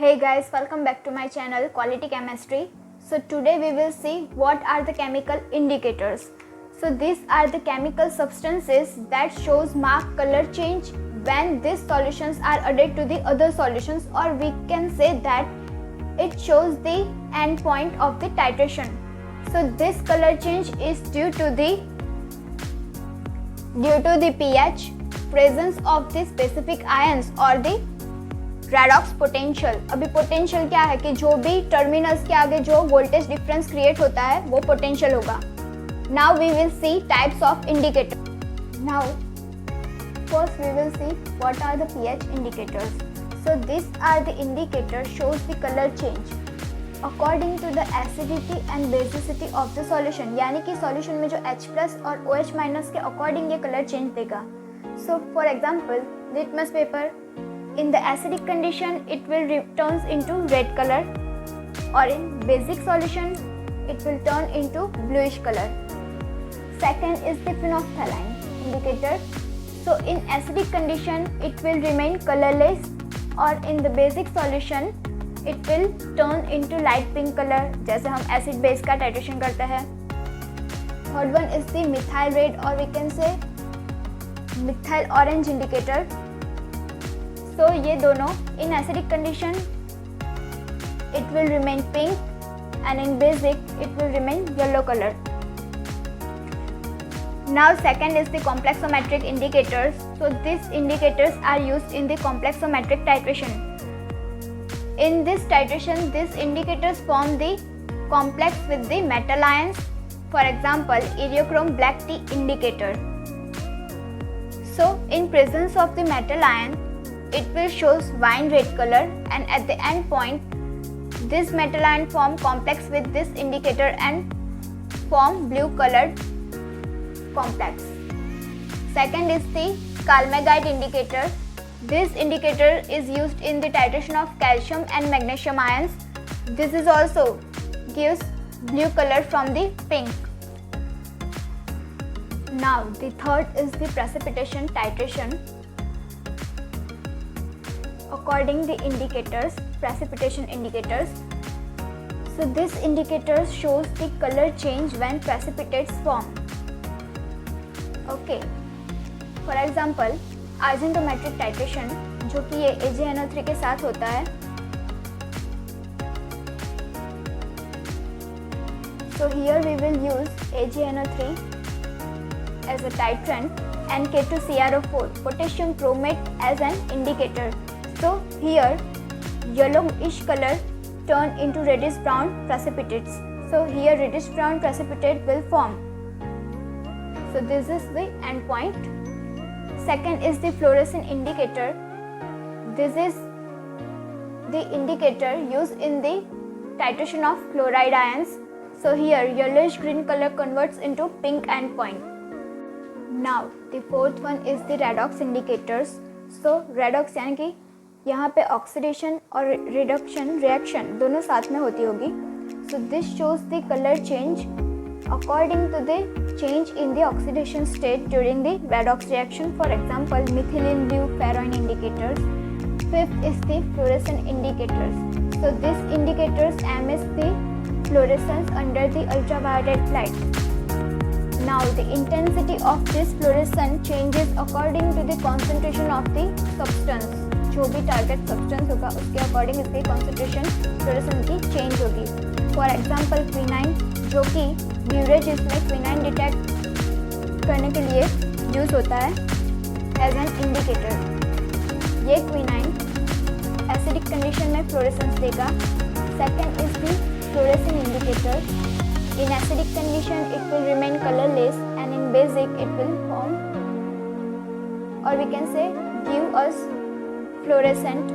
Hey guys, welcome back to my channel Quality Chemistry. So today we will see what are the chemical indicators. So these are the chemical substances that shows marked color change when these solutions are added to the other solutions, or we can say that it shows the end point of the titration. So this color change is due to the pH, presence of the specific ions or the redox potential. अभी potential क्या है कि जो भी terminals के आगे जो voltage difference create होता है वो पोटेंशियल होगा. Now we will see types of indicator. Now first we will see what are the pH indicators. So this are the indicator shows the colour change according to the acidity and basicity of the solution. यानी कि solution में जो H+ और OH- के according ये colour change देगा. So for example litmus paper, in the acidic condition it will turns into red color, or in basic solution it will turn into bluish color. Second is the phenolphthalein indicator. So in acidic condition it will remain colorless, or in the basic solution it will turn into light pink color जैसे हम acid base का titration करते हैं. Third one is the methyl red, or we can say methyl orange indicator. तो ये दोनों in acidic condition it will remain pink, and in basic it will remain yellow color. Now second is the complexometric indicators. So these indicators are used in the complexometric titration. In this titration these indicators form the complex with the metal ions. For example, iriochrome black tea indicator. So in presence of the metal ion it will shows wine red color, and at the end point this metal ion form complex with this indicator and form blue colored complex. Second is the Kalmegite indicator. This indicator is used in the titration of calcium and magnesium ions. This is also gives blue color from the pink. Now the third is the precipitation titration. According the indicators, precipitation indicators. So this indicator shows the color change when precipitates form. Okay. For example, argentometric titration जो कि ये AgNO3 के साथ होता है. So here we will use AgNO3 as a titrant and K2CrO4 potassium chromate as an indicator. So here yellowish color turn into reddish brown precipitates. So here reddish brown precipitate will form. So this is the end point. Second is the fluorescent indicator. This is the indicator used in the titration of chloride ions. So here yellowish green color converts into pink end point. Now the fourth one is the redox indicators. So redox यानी कि यहाँ पे oxidation और reduction reaction दोनों साथ में होती होगी. So this shows the colour change according to the change in the oxidation state during the redox reaction. For example methylene blue ferroin indicators. Fifth is the fluorescent indicators. So this indicators emits the fluorescence under the ultraviolet light. Now the intensity of this fluorescence changes according to the concentration of the substance. जो भी target substance होगा उसके according इसकी concentration fluorescence की change होगी. For example quinine, जो कि ब्यूरेज इसमें क्विनाइन डिटेक्ट करने के लिए यूज होता है एज एन इंडिकेटर. ये क्विनाइन एसिडिक कंडीशन में फ्लोरेसेंस देगा. Second is the fluorescent indicator. In acidic condition it will remain colorless, and in basic it will form, or we can say give us fluorescent